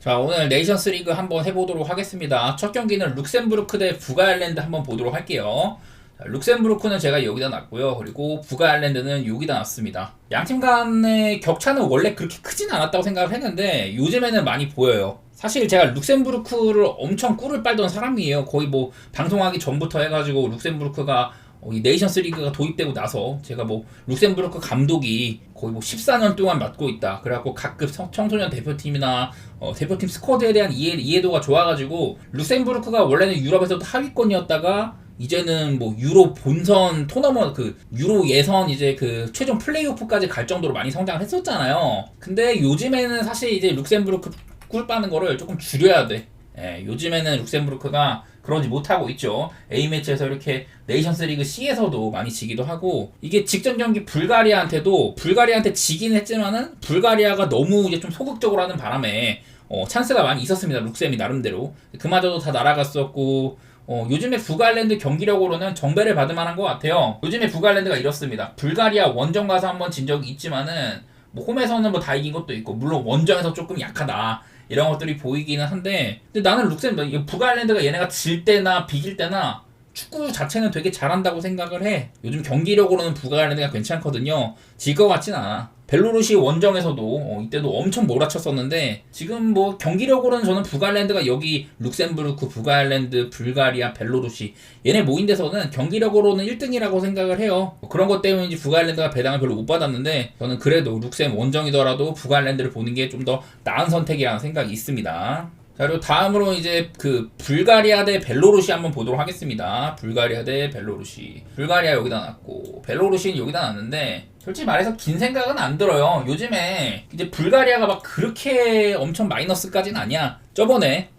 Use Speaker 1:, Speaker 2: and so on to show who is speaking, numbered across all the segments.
Speaker 1: 자, 오늘 네이션스 리그 한번 해보도록 하겠습니다. 첫 경기는 룩셈부르크 대 북아일랜드 한번 보도록 할게요. 자, 룩셈부르크는 제가 여기다 놨고요. 그리고 북아일랜드는 여기다 놨습니다. 양팀 간의 격차는 원래 그렇게 크진 않았다고 생각을 했는데 요즘에는 많이 보여요. 사실 제가 룩셈부르크를 엄청 꿀을 빨던 사람이에요. 거의 뭐 방송하기 전부터 해가지고 룩셈부르크가 이 네이션스 리그가 도입되고 나서 제가 뭐 룩셈부르크 감독이 거의 뭐 14년 동안 맡고 있다. 그래갖고 각급 청소년 대표팀이나 대표팀 스쿼드에 대한 이해도가 좋아가지고 룩셈부르크가 원래는 유럽에서도 하위권이었다가 이제는 뭐 유로 본선 토너먼트 그 유로 예선 이제 그 최종 플레이오프까지 갈 정도로 많이 성장을 했었잖아요. 근데 요즘에는 사실 이제 룩셈부르크 꿀 빠는 거를 조금 줄여야 돼. 예, 요즘에는 룩셈부르크가 그러지 못하고 있죠. A매치에서 이렇게 네이션스 리그 C에서도 많이 지기도 하고, 이게 직전 경기 불가리아한테 지긴 했지만은 불가리아가 너무 이제 좀 소극적으로 하는 바람에 찬스가 많이 있었습니다. 룩셈이 나름대로. 그마저도 다 날아갔었고, 요즘에 북아일랜드 경기력으로는 정배를 받을 만한 것 같아요. 요즘에 북아일랜드가 이렇습니다. 불가리아 원정 가서 한번 진 적이 있지만은 뭐 홈에서는 뭐 다 이긴 것도 있고, 물론 원정에서 조금 약하다 이런 것들이 보이기는 한데, 근데 나는 북아일랜드가 얘네가 질 때나 비길 때나 축구 자체는 되게 잘한다고 생각을 해. 요즘 경기력으로는 북아일랜드가 괜찮거든요. 질 것 같진 않아. 벨로루시 원정에서도 이때도 엄청 몰아쳤었는데, 지금 뭐 경기력으로는 저는 북아일랜드가 여기 룩셈부르크, 북아일랜드, 불가리아, 벨로루시 얘네 모인 데서는 경기력으로는 1등이라고 생각을 해요. 그런 것 때문인지 북아일랜드가 배당을 별로 못 받았는데, 저는 그래도 룩셈 원정이더라도 북아일랜드를 보는 게 좀 더 나은 선택이라는 생각이 있습니다. 자, 그리고 다음으로 이제 그 불가리아 대 벨로루시 한번 보도록 하겠습니다. 불가리아 대 벨로루시. 불가리아 여기다 놨고 벨로루시는 여기다 놨는데, 솔직히 말해서 긴 생각은 안 들어요. 요즘에 이제 불가리아가 막 그렇게 엄청 마이너스까지는 아니야. 저번에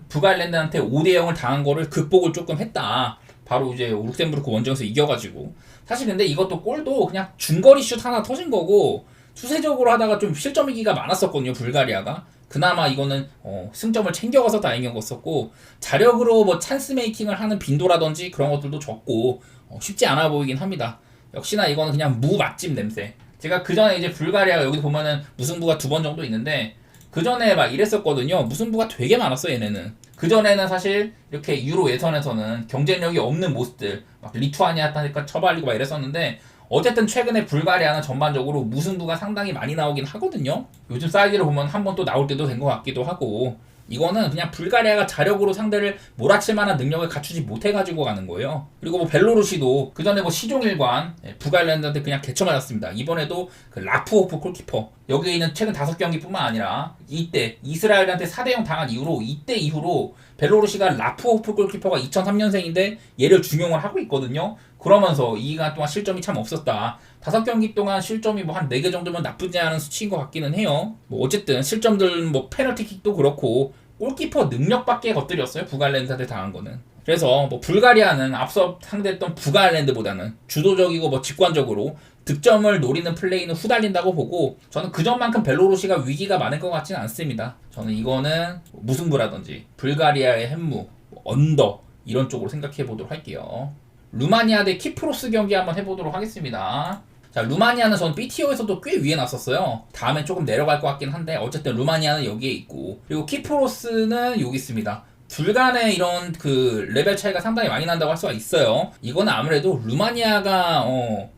Speaker 1: 북아일랜드한테 5대 0을 당한 거를 극복을 조금 했다. 바로 이제 룩셈부르크 원정에서 이겨가지고. 사실 근데 이것도 골도 그냥 중거리 슛 하나 터진 거고, 수세적으로 하다가 좀 실점 위기가 많았었거든요, 불가리아가. 그나마 이거는 승점을 챙겨가서 다행인 거였었고, 자력으로 뭐 찬스 메이킹을 하는 빈도라든지 그런 것들도 적고 쉽지 않아 보이긴 합니다. 역시나 이거는 그냥 무 맛집 냄새. 제가 그 전에 이제 불가리아가 여기 보면은 무승부가 2번 정도 있는데, 그 전에 막 이랬었거든요. 무승부가 되게 많았어 얘네는. 그 전에는 사실 이렇게 유로 예선에서는 경쟁력이 없는 모습들, 막 리투아니아니까 처발리고 막 이랬었는데, 어쨌든 최근에 불가리아는 전반적으로 무승부가 상당히 많이 나오긴 하거든요. 요즘 사이즈를 보면 한 번 또 나올 때도 된 것 같기도 하고, 이거는 그냥 불가리아가 자력으로 상대를 몰아칠 만한 능력을 갖추지 못해가지고 가는 거예요. 그리고 뭐 벨로루시도 그 전에 뭐 시종일관 북아일랜드한테 그냥 개쳐맞았습니다. 이번에도 그 라프호프 골키퍼, 여기에 있는 최근 5경기뿐만 아니라 이때 이스라엘한테 4대0 당한 이후로, 이때 이후로 벨로루시가 라프호프 골키퍼가 2003년생인데 얘를 중용을 하고 있거든요. 그러면서 2기간 동안 실점이 참 없었다. 5경기 동안 실점이 뭐 한 4개 정도면 나쁘지 않은 수치인 것 같기는 해요. 뭐 어쨌든 실점들 뭐 페널티킥도 그렇고 골키퍼 능력밖에 것들이었어요. 북아일랜드한테 당한 거는. 그래서 뭐 불가리아는 앞서 상대했던 북아일랜드보다는 주도적이고 뭐 직관적으로 득점을 노리는 플레이는 후달린다고 보고, 저는 그 점만큼 벨로루시가 위기가 많을 것 같지는 않습니다. 저는 이거는 무승부라든지 불가리아의 햄무, 언더 이런 쪽으로 생각해 보도록 할게요. 루마니아 대 키프로스 경기 한번 해보도록 하겠습니다. 자, 루마니아는 저는 BTO에서도 꽤 위에 놨었어요. 다음에 조금 내려갈 것 같긴 한데, 어쨌든 루마니아는 여기에 있고, 그리고 키프로스는 여기 있습니다. 둘 간의 이런 그 레벨 차이가 상당히 많이 난다고 할 수가 있어요. 이거는 아무래도 루마니아가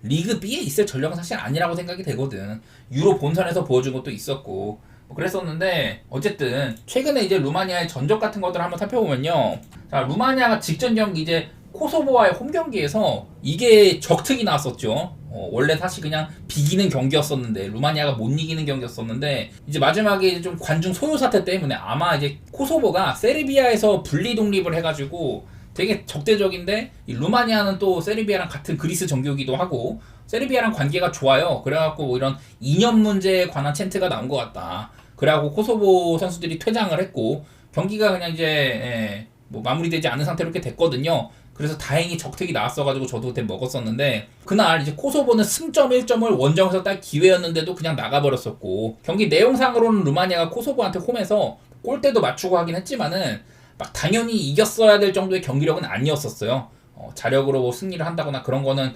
Speaker 1: 리그 B에 있을 전력은 사실 아니라고 생각이 되거든. 유로 본선에서 보여준 것도 있었고 뭐 그랬었는데, 어쨌든 최근에 이제 루마니아의 전적 같은 것들을 한번 살펴보면요. 자, 루마니아가 직전 경기 이제 코소보와의 홈 경기에서 이게 적특이 나왔었죠. 원래 사실 그냥 비기는 경기였었는데, 루마니아가 못 이기는 경기였었는데, 이제 마지막에 이제 좀 관중 소요 사태 때문에 아마 이제 코소보가 세르비아에서 분리 독립을 해가지고 되게 적대적인데, 이 루마니아는 또 세르비아랑 같은 그리스 정교기도 하고 세르비아랑 관계가 좋아요. 그래갖고 뭐 이런 이념 문제에 관한 챈트가 나온 것 같다. 그래갖고 코소보 선수들이 퇴장을 했고 경기가 그냥 이제 뭐 마무리되지 않은 상태로 이렇게 됐거든요. 그래서 다행히 적택이 나왔어가지고 저도 그때 먹었었는데, 그날 이제 코소보는 승점 1점을 원정에서 딸 기회였는데도 그냥 나가버렸었고, 경기 내용상으로는 루마니아가 코소보한테 홈에서 골대도 맞추고 하긴 했지만은 막 당연히 이겼어야 될 정도의 경기력은 아니었었어요. 자력으로 뭐 승리를 한다거나 그런 거는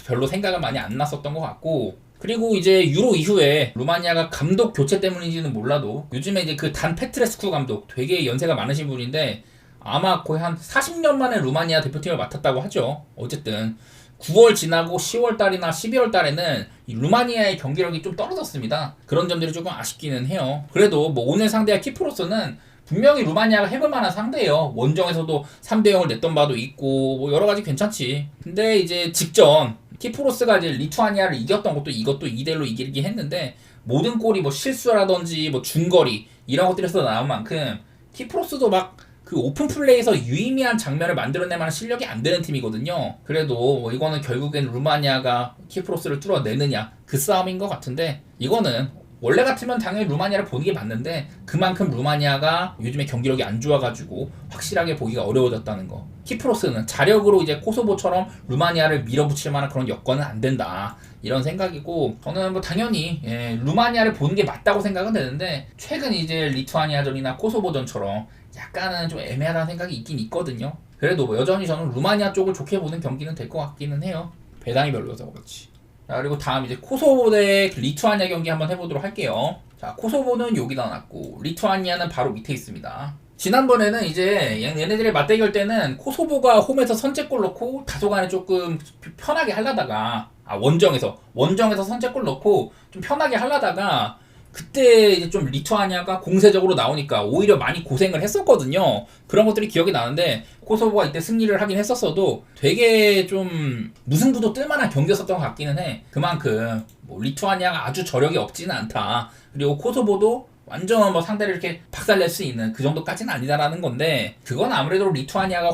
Speaker 1: 별로 생각을 많이 안 났었던 것 같고, 그리고 이제 유로 이후에 루마니아가 감독 교체 때문인지는 몰라도 요즘에 이제 그 단 페트레스쿠 감독 되게 연세가 많으신 분인데 아마 거의 한 40년 만에 루마니아 대표팀을 맡았다고 하죠. 어쨌든 9월 지나고 10월 달이나 12월 달에는 이 루마니아의 경기력이 좀 떨어졌습니다. 그런 점들이 조금 아쉽기는 해요. 그래도 뭐 오늘 상대할 키프로스는 분명히 루마니아가 해볼 만한 상대예요. 원정에서도 3대0을 냈던 바도 있고 뭐 여러 가지 괜찮지. 근데 이제 직전 키프로스가 이제 리투아니아를 이겼던 것도 이것도 2대1로 이기긴 했는데 모든 골이 뭐 실수라든지 뭐 중거리 이런 것들에서 나온 만큼 키프로스도 막 그 오픈 플레이에서 유의미한 장면을 만들어낼 만한 실력이 안 되는 팀이거든요. 그래도 뭐 이거는 결국엔 루마니아가 키프로스를 뚫어내느냐 그 싸움인 것 같은데 이거는 원래 같으면 당연히 루마니아를 보는 게 맞는데 그만큼 루마니아가 요즘에 경기력이 안 좋아가지고 확실하게 보기가 어려워졌다는 거. 키프로스는 자력으로 이제 코소보처럼 루마니아를 밀어붙일 만한 그런 여건은 안 된다. 이런 생각이고 저는 뭐 당연히 루마니아를 보는 게 맞다고 생각은 되는데 최근 이제 리투아니아전이나 코소보전처럼 약간은 좀 애매하다는 생각이 있긴 있거든요. 그래도 뭐 여전히 저는 루마니아 쪽을 좋게 보는 경기는 될 것 같기는 해요. 배당이 별로여서 그렇지. 자, 그리고 다음 이제 코소보 대 리투아니아 경기 한번 해보도록 할게요. 자, 코소보는 여기다 놨고 리투아니아는 바로 밑에 있습니다. 지난번에는 이제 얘네들의 맞대결 때는 코소보가 홈에서 선제골 넣고 다소간에 조금 편하게 하려다가 원정에서 선제골 넣고 좀 편하게 하려다가 그때 이제 좀 리투아니아가 공세적으로 나오니까 오히려 많이 고생을 했었거든요. 그런 것들이 기억이 나는데 코소보가 이때 승리를 하긴 했었어도 되게 좀 무승부도 뜰만한 경기였었던 것 같기는 해. 그만큼 뭐 리투아니아가 아주 저력이 없지는 않다. 그리고 코소보도 완전 뭐 상대를 이렇게 박살낼 수 있는 그 정도까지는 아니다라는 건데 그건 아무래도 리투아니아가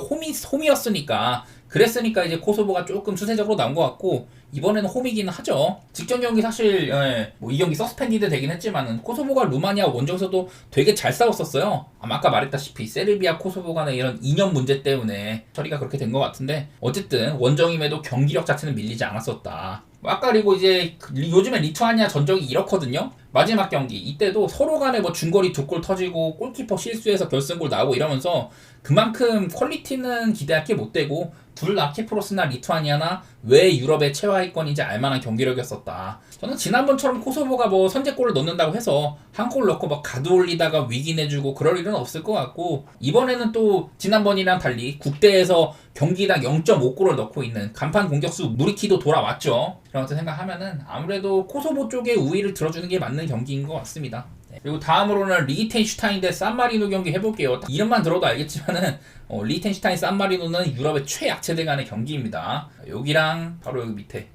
Speaker 1: 홈이었으니까 그랬으니까 이제 코소보가 조금 수세적으로 나온 것 같고 이번에는 홈이기는 하죠. 직전 경기 사실 뭐 이 경기 서스펜디드 되긴 했지만은 코소보가 루마니아 원정에서도 되게 잘 싸웠었어요. 아까 말했다시피 세르비아 코소보 간의 이런 이념 문제 때문에 처리가 그렇게 된 것 같은데 어쨌든 원정임에도 경기력 자체는 밀리지 않았었다. 아까 그리고 이제 요즘에 리투아니아 전적이 이렇거든요. 마지막 경기 이때도 서로 간에 뭐 중거리 2골 터지고 골키퍼 실수해서 결승골 나오고 이러면서 그만큼 퀄리티는 기대할 게 못 되고 둘 다 키프로스나 리투아니아나 왜 유럽의 최하위권인지 알만한 경기력이었었다. 저는 지난번처럼 코소보가 뭐 선제골을 넣는다고 해서 한 골 넣고 막 가드 올리다가 위기 내주고 그럴 일은 없을 것 같고 이번에는 또 지난번이랑 달리 국대에서 경기당 0.5골을 넣고 있는 간판 공격수 무리키도 돌아왔죠. 그런 것들 생각하면은 아무래도 코소보 쪽에 우위를 들어주는 게 맞는 경기인 것 같습니다. 그리고 다음으로는 리히텐슈타인 대 산마리노 경기 해볼게요. 이름만 들어도 알겠지만은 리히텐슈타인 산마리노는 유럽의 최약체들 간의 경기입니다. 여기랑 바로 여기 밑에.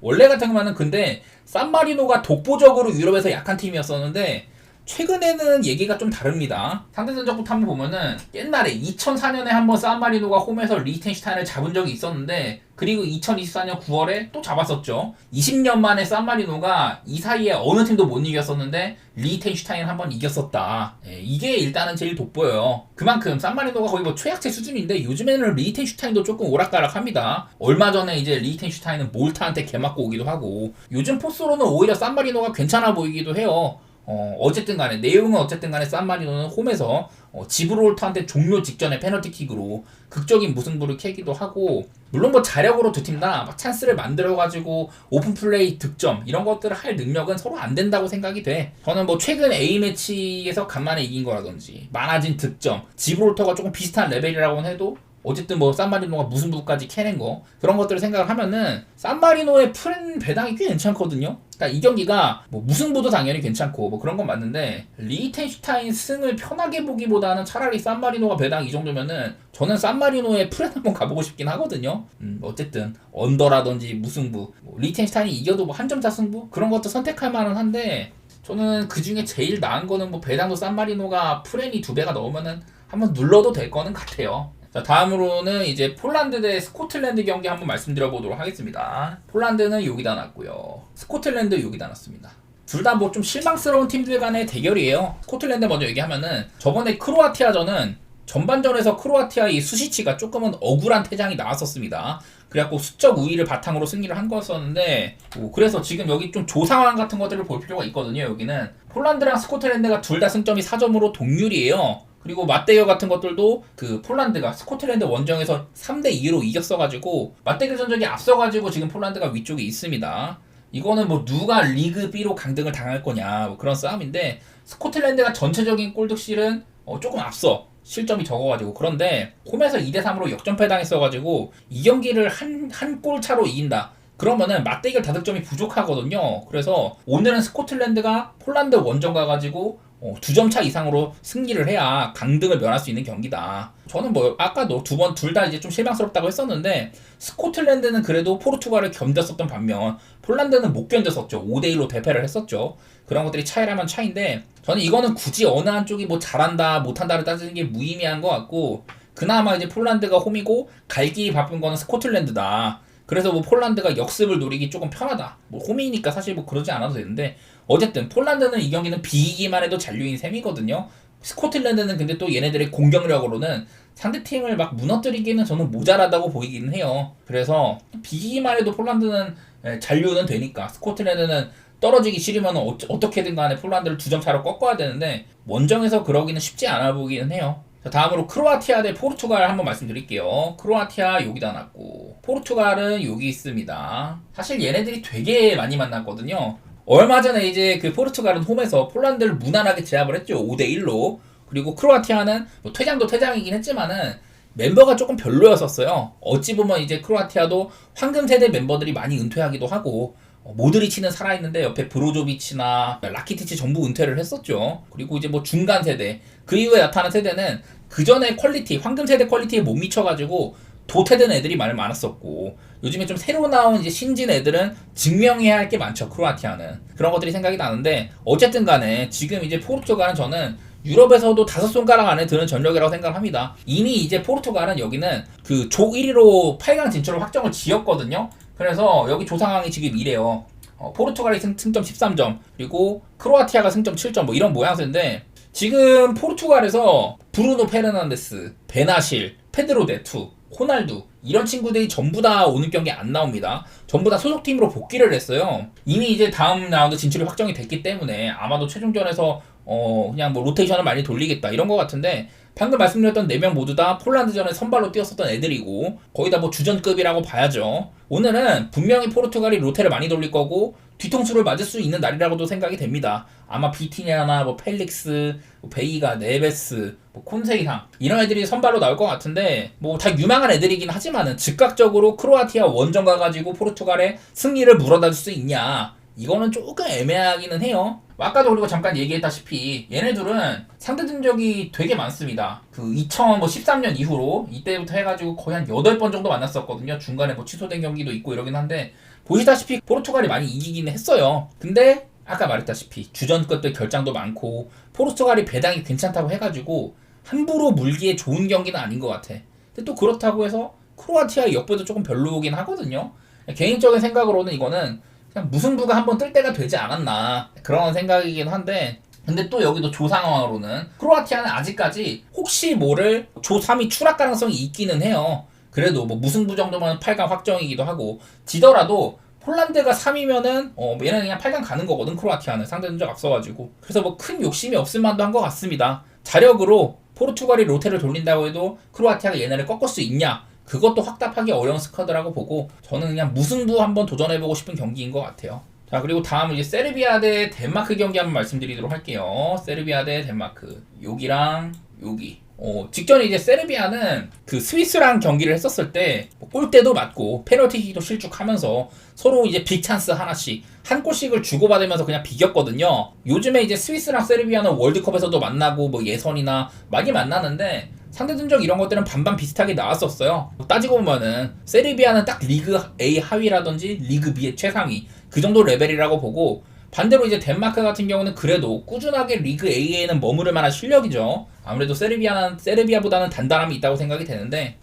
Speaker 1: 원래 같은 경우는 근데 산마리노가 독보적으로 유럽에서 약한 팀이었었는데 최근에는 얘기가 좀 다릅니다. 상대 전적부터 한번 보면은 옛날에 2004년에 한번 산마리노가 홈에서 리히텐슈타인을 잡은 적이 있었는데 그리고 2024년 9월에 또 잡았었죠. 20년 만에 산마리노가 이 사이에 어느 팀도 못 이겼었는데 리히텐슈타인을 한번 이겼었다. 이게 일단은 제일 돋보여요. 그만큼 산마리노가 거의 뭐 최약체 수준인데 요즘에는 리히텐슈타인도 조금 오락가락합니다. 얼마 전에 이제 리히텐슈타인은 몰타한테 개맞고 오기도 하고 요즘 포스로는 오히려 산마리노가 괜찮아 보이기도 해요. 어쨌든 간에 내용은 어쨌든 간에 산마리노는 홈에서 지브롤터한테 종료 직전에 페널티킥으로 극적인 무승부를 캐기도 하고 물론 뭐 자력으로 두 팀 다 찬스를 만들어가지고 오픈플레이 득점 이런 것들을 할 능력은 서로 안 된다고 생각이 돼. 저는 뭐 최근 A매치에서 간만에 이긴 거라든지 많아진 득점 지브롤터가 조금 비슷한 레벨이라고는 해도 어쨌든 뭐 산마리노가 무승부까지 캐낸 거 그런 것들을 생각을 하면은 산마리노의 프렌 배당이 꽤 괜찮거든요. 그러니까 이 경기가 뭐 무승부도 당연히 괜찮고 뭐 그런 건 맞는데 리히텐슈타인 승을 편하게 보기보다는 차라리 산마리노가 배당 이 정도면은 저는 산마리노의 프렌 한번 가보고 싶긴 하거든요. 어쨌든 언더라든지 무승부 뭐 리히텐슈타인이 이겨도 뭐 한 점차 승부 그런 것도 선택할 만은 한데 저는 그 중에 제일 나은 거는 뭐 배당도 산마리노가 프렌이 2배가 넣으면은 한번 눌러도 될 거는 같아요. 자, 다음으로는 이제 폴란드 대 스코틀랜드 경기 한번 말씀드려 보도록 하겠습니다. 폴란드는 여기다 놨고요. 스코틀랜드 여기다 놨습니다. 둘 다 뭐 좀 실망스러운 팀들 간의 대결이에요. 스코틀랜드 먼저 얘기하면은 저번에 크로아티아전은 전반전에서 크로아티아의 수시치가 조금은 억울한 퇴장이 나왔었습니다. 그래갖고 수적 우위를 바탕으로 승리를 한 거였었는데 그래서 지금 여기 좀 조상황 같은 것들을 볼 필요가 있거든요. 여기는 폴란드랑 스코틀랜드가 둘 다 승점이 4점으로 동률이에요. 그리고 맞대결 같은 것들도 그 폴란드가 스코틀랜드 원정에서 3대2로 이겼어가지고 맞대결 전적이 앞서가지고 지금 폴란드가 위쪽에 있습니다. 이거는 뭐 누가 리그 B로 강등을 당할 거냐 뭐 그런 싸움인데 스코틀랜드가 전체적인 골득실은 조금 앞서 실점이 적어가지고 그런데 홈에서 2대3으로 역전패 당했어가지고 이 경기를 한 골 차로 이긴다. 그러면은 맞대결 다득점이 부족하거든요. 그래서 오늘은 스코틀랜드가 폴란드 원정 가가지고 2점 차 이상으로 승리를 해야 강등을 면할 수 있는 경기다. 저는 뭐 아까도 두 번 둘 다 이제 좀 실망스럽다고 했었는데 스코틀랜드는 그래도 포르투갈을 견뎠었던 반면 폴란드는 못 견뎠었죠. 5대1로 대패를 했었죠. 그런 것들이 차이라면 차이인데 저는 이거는 굳이 어느 한쪽이 뭐 잘한다 못한다를 따지는 게 무의미한 것 같고 그나마 이제 폴란드가 홈이고 갈 길이 바쁜 거는 스코틀랜드다. 그래서 뭐 폴란드가 역습을 노리기 조금 편하다. 뭐 홈이니까 사실 뭐 그러지 않아도 되는데 어쨌든 폴란드는 이 경기는 비기기만 해도 잔류인 셈이거든요. 스코틀랜드는 근데 또 얘네들의 공격력으로는 상대팀을 막 무너뜨리기는 저는 모자라다고 보이기는 해요. 그래서 비기기만 해도 폴란드는 잔류는 되니까 스코틀랜드는 떨어지기 싫으면 어떻게든 간에 폴란드를 2점 차로 꺾어야 되는데 원정에서 그러기는 쉽지 않아 보이기는 해요. 자, 다음으로 크로아티아 대 포르투갈 한번 말씀드릴게요. 크로아티아 여기다 놨고 포르투갈은 여기 있습니다. 사실 얘네들이 되게 많이 만났거든요. 얼마 전에 이제 그 포르투갈은 홈에서 폴란드를 무난하게 제압을 했죠. 5대1로. 그리고 크로아티아는 뭐 퇴장도 퇴장이긴 했지만은 멤버가 조금 별로였었어요. 어찌 보면 이제 크로아티아도 황금 세대 멤버들이 많이 은퇴하기도 하고 모드리치는 살아있는데 옆에 브로조비치나 라키티치 전부 은퇴를 했었죠. 그리고 이제 뭐 중간 세대 그 이후에 나타난 세대는 그 전에 퀄리티 황금 세대 퀄리티에 못 미쳐가지고 도태된 애들이 많았었고 요즘에 좀 새로 나온 이제 신진 애들은 증명해야 할 게 많죠. 크로아티아는 그런 것들이 생각이 나는데 어쨌든 간에 지금 이제 포르투갈은 저는 유럽에서도 5손가락 안에 드는 전력이라고 생각을 합니다. 이미 이제 포르투갈은 여기는 그 조 1위로 8강 진출을 확정을 지었거든요. 그래서 여기 조 상황이 지금 이래요. 포르투갈이 승점 13점 그리고 크로아티아가 승점 7점 뭐 이런 모양새인데 지금 포르투갈에서 브루노 페르난데스, 베나실, 페드로 네투, 호날두 이런 친구들이 전부 다 오는 경기 안 나옵니다. 전부 다 소속팀으로 복귀를 했어요. 이미 이제 다음 라운드 진출이 확정이 됐기 때문에 아마도 최종전에서 그냥 뭐 로테이션을 많이 돌리겠다 이런 것 같은데 방금 말씀드렸던 4명 모두 다 폴란드전에 선발로 뛰었었던 애들이고 거의 다 뭐 주전급이라고 봐야죠. 오늘은 분명히 포르투갈이 로테를 많이 돌릴 거고 뒤통수를 맞을 수 있는 날이라고도 생각이 됩니다. 아마 비티냐나 뭐 펠릭스, 뭐 베이가, 네베스, 뭐 콘세이상 이런 애들이 선발로 나올 것 같은데 뭐 다 유망한 애들이긴 하지만은 즉각적으로 크로아티아 원정 가가지고 포르투갈의 승리를 물어다 줄 수 있냐 이거는 조금 애매하기는 해요. 아까도 그리고 잠깐 얘기했다시피 얘네들은 상대 전적이 되게 많습니다. 그 2013년 이후로 이때부터 해가지고 거의 한 8번 정도 만났었거든요. 중간에 뭐 취소된 경기도 있고 이러긴 한데 보시다시피 포르투갈이 많이 이기긴 했어요. 근데 아까 말했다시피 주전급들 결장도 많고 포르투갈이 배당이 괜찮다고 해가지고 함부로 물기에 좋은 경기는 아닌 것 같아. 근데 또 그렇다고 해서 크로아티아의 역배도 조금 별로긴 하거든요. 개인적인 생각으로는 이거는 그냥 무승부가 한번 뜰 때가 되지 않았나 그런 생각이긴 한데 근데 또 여기도 조 상황으로는 크로아티아는 아직까지 혹시 모를 조 3위 추락 가능성이 있기는 해요. 그래도 뭐 무승부 정도면 8강 확정이기도 하고 지더라도 폴란드가 3위면은 얘는 그냥 8강 가는 거거든. 크로아티아는 상대 전적 앞서가지고 그래서 뭐 큰 욕심이 없을 만도 한 것 같습니다. 자력으로 포르투갈이 로테를 돌린다고 해도 크로아티아가 얘네를 꺾을 수 있냐 그것도 확답하기 어려운 스쿼드라고 보고 저는 그냥 무승부 한번 도전해보고 싶은 경기인 것 같아요. 자 그리고 다음은 이제 세르비아 대 덴마크 경기 한번 말씀드리도록 할게요. 세르비아 대 덴마크 여기랑 여기 직전에 이제 세르비아는 그 스위스랑 경기를 했었을 때 골대도 맞고 페널티킥도 실축하면서 서로 이제 빅찬스 하나씩 한 골씩을 주고받으면서 그냥 비겼거든요. 요즘에 이제 스위스랑 세르비아는 월드컵에서도 만나고 뭐 예선이나 많이 만나는데 상대 전적 이런 것들은 반반 비슷하게 나왔었어요. 따지고 보면은 세르비아는 딱 리그 A 하위라든지 리그 B의 최상위 그 정도 레벨이라고 보고 반대로 이제 덴마크 같은 경우는 그래도 꾸준하게 리그 A에는 머무를 만한 실력이죠. 아무래도 세르비아보다는 단단함이 있다고 생각이 되는데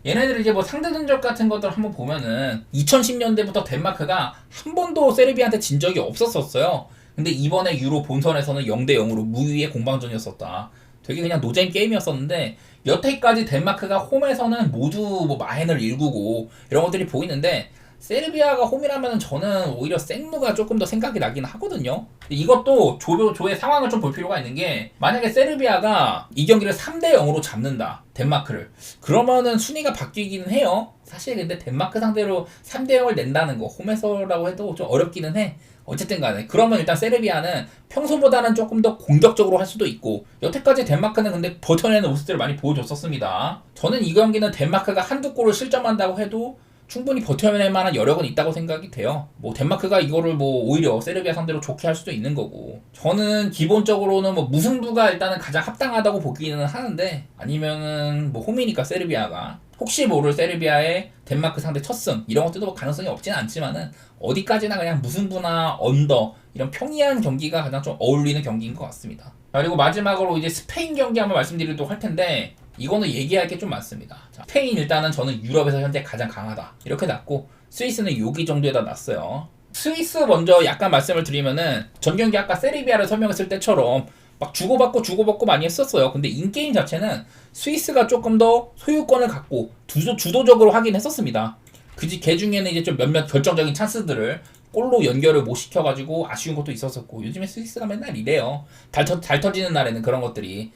Speaker 1: 얘네들 이제 뭐 상대 전적 같은 것들 한번 보면은 2010년대부터 덴마크가 한 번도 세르비아한테 진 적이 없었어요. 근데 이번에 유로 본선에서는 0대0으로 무위의 공방전이었었다. 되게 그냥 노잼 게임이었었는데 여태까지 덴마크가 홈에서는 모두 뭐 마헨을 일구고 이런 것들이 보이는데 세르비아가 홈이라면 저는 오히려 생무가 조금 더 생각이 나긴 하거든요. 이것도 조의 상황을 좀 볼 필요가 있는 게, 만약에 세르비아가 이 경기를 3대 0으로 잡는다, 덴마크를, 그러면은 순위가 바뀌기는 해요. 사실 근데 덴마크 상대로 3대 0을 낸다는 거 홈에서라고 해도 좀 어렵기는 해. 어쨌든 간에 그러면 일단 세르비아는 평소보다는 조금 더 공격적으로 할 수도 있고, 여태까지 덴마크는 근데 버텨내는 모습들을 많이 보여줬었습니다. 저는 이 경기는 덴마크가 한두 골을 실점한다고 해도 충분히 버텨낼 만한 여력은 있다고 생각이 돼요. 뭐 덴마크가 이거를 뭐 오히려 세르비아 상대로 좋게 할 수도 있는 거고, 저는 기본적으로는 뭐 무승부가 일단은 가장 합당하다고 보기는 하는데, 아니면은 뭐 홈이니까 세르비아가 혹시 모를 세르비아의 덴마크 상대 첫 승 이런 것들도 뭐 가능성이 없지는 않지만은, 어디까지나 그냥 무승부나 언더 이런 평이한 경기가 가장 좀 어울리는 경기인 것 같습니다. 그리고 마지막으로 이제 스페인 경기 한번 말씀드리도록 할 텐데, 이거는 얘기할 게 좀 많습니다. 자, 스페인 일단은 저는 유럽에서 현재 가장 강하다 이렇게 놨고, 스위스는 여기 정도에다 놨어요. 스위스 먼저 약간 말씀을 드리면은, 전 경기 아까 세르비아를 설명했을 때처럼 막 주고받고 많이 했었어요. 근데 인게임 자체는 스위스가 조금 더 소유권을 갖고 주도적으로 하긴 했었습니다. 걔 중에는 이제 좀 몇몇 결정적인 찬스들을 골로 연결을 못 시켜가지고 아쉬운 것도 있었었고, 요즘에 스위스가 맨날 이래요. 잘 터지는 날에는 그런 것들이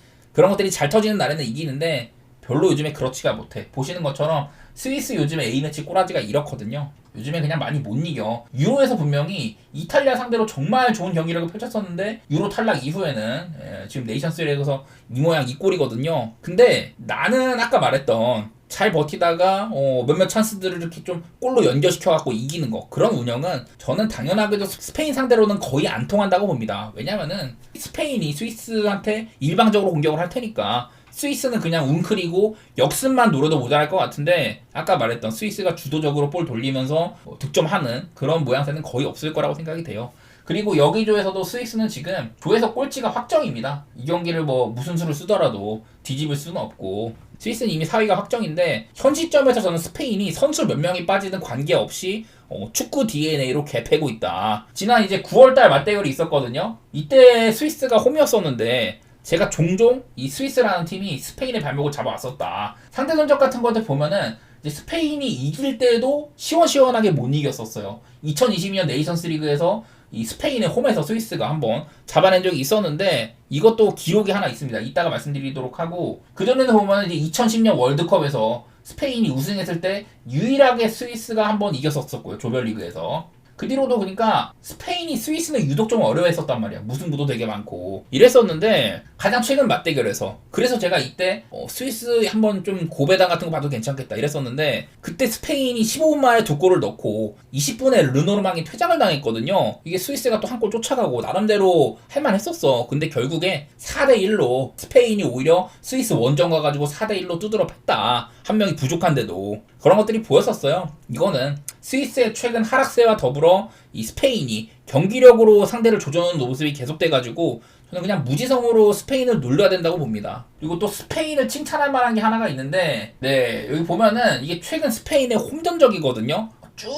Speaker 1: 잘 터지는 날에는 이기는데, 별로 요즘에 그렇지가 못해. 보시는 것처럼 스위스 요즘에 A매치 꼬라지가 이렇거든요. 요즘에 그냥 많이 못 이겨. 유로에서 분명히 이탈리아 상대로 정말 좋은 경기력을 펼쳤었는데, 유로 탈락 이후에는 지금 네이션스리그에서 이 모양 이 꼴이거든요. 근데 나는 아까 말했던 잘 버티다가 몇몇 찬스들을 이렇게 좀 골로 연결시켜갖고 이기는 거, 그런 운영은 저는 당연하게도 스페인 상대로는 거의 안 통한다고 봅니다. 왜냐면은 스페인이 스위스한테 일방적으로 공격을 할 테니까, 스위스는 그냥 웅크리고 역습만 노려도 모자랄 것 같은데, 아까 말했던 스위스가 주도적으로 볼 돌리면서 득점하는 그런 모양새는 거의 없을 거라고 생각이 돼요. 그리고 여기 조에서도 스위스는 지금 조에서 꼴찌가 확정입니다. 이 경기를 뭐 무슨 수를 쓰더라도 뒤집을 수는 없고, 스위스는 이미 4위가 확정인데, 현 시점에서 저는 스페인이 선수 몇 명이 빠지든 관계없이 축구 DNA로 개패고 있다. 지난 이제 9월달 맞대결이 있었거든요. 이때 스위스가 홈이었었는데, 제가 종종 이 스위스라는 팀이 스페인의 발목을 잡아왔었다. 상대 전적 같은 것들 보면은 이제 스페인이 이길 때도 시원시원하게 못 이겼었어요. 2022년 네이션스 리그에서 이 스페인의 홈에서 스위스가 한번 잡아낸 적이 있었는데, 이것도 기록이 하나 있습니다. 이따가 말씀드리도록 하고, 그전에는 보면 이제 2010년 월드컵에서 스페인이 우승했을 때 유일하게 스위스가 한번 이겼었고요, 조별리그에서. 그 뒤로도 그러니까 스페인이 스위스는 유독 좀 어려워했었단 말이야. 무승부도 되게 많고 이랬었는데, 가장 최근 맞대결에서 그래서 제가 이때 스위스 한번 좀 고배당 같은 거 봐도 괜찮겠다 이랬었는데, 그때 스페인이 15분 만에 2골을 넣고 20분에 르노르망이 퇴장을 당했거든요. 이게 스위스가 또 한 골 쫓아가고 나름대로 할만했었어. 근데 결국에 4대1로 스페인이 오히려 스위스 원정 가가지고 4대1로 두드러 팼다. 한 명이 부족한데도 그런 것들이 보였었어요. 이거는 스위스의 최근 하락세와 더불어 이 스페인이 경기력으로 상대를 조져오는 모습이 계속돼가지고, 저는 그냥 무지성으로 스페인을 눌러야 된다고 봅니다. 그리고 또 스페인을 칭찬할 만한 게 하나가 있는데, 네, 여기 보면은 이게 최근 스페인의 홈전적이거든요. 쭉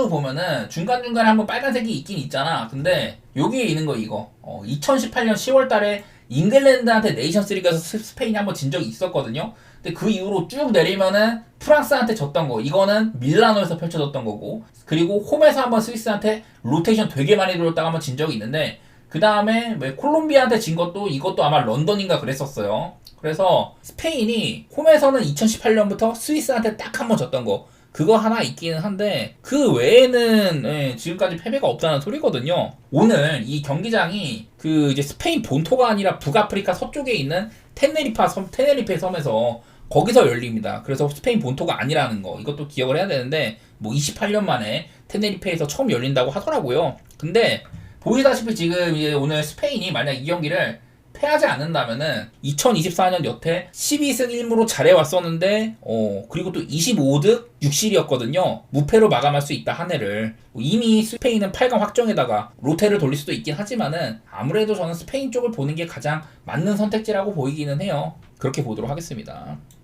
Speaker 1: 보면은 중간중간에 한번 빨간색이 있긴 있잖아. 근데 여기에 있는 거 이거 2018년 10월달에 잉글랜드한테 네이션스리그에서 스페인이 한번 진 적이 있었거든요. 근데 그 이후로 쭉 내리면은 프랑스한테 졌던 거, 이거는 밀라노에서 펼쳐졌던 거고, 그리고 홈에서 한번 스위스한테 로테이션 되게 많이 돌렸다가 한번 진 적이 있는데, 그 다음에 콜롬비아한테 진 것도, 이것도 아마 런던인가 그랬었어요. 그래서 스페인이 홈에서는 2018년부터 스위스한테 딱 한번 졌던 거, 그거 하나 있기는 한데, 그 외에는 지금까지 패배가 없다는 소리거든요. 오늘 이 경기장이 그 이제 스페인 본토가 아니라 북아프리카 서쪽에 있는 테네리페 섬에서 거기서 열립니다. 그래서 스페인 본토가 아니라는 거, 이것도 기억을 해야 되는데, 뭐 28년 만에 테네리페에서 처음 열린다고 하더라고요. 근데 보시다시피 지금 이제 오늘 스페인이 만약 이 경기를 패하지 않는다면은 2024년 여태 12승 1무로 잘해왔었는데, 그리고 또 25득 6실이었거든요. 무패로 마감할 수 있다, 한 해를. 이미 스페인은 8강 확정에다가 로테를 돌릴 수도 있긴 하지만은, 아무래도 저는 스페인 쪽을 보는 게 가장 맞는 선택지라고 보이기는 해요. 그렇게 보도록 하겠습니다.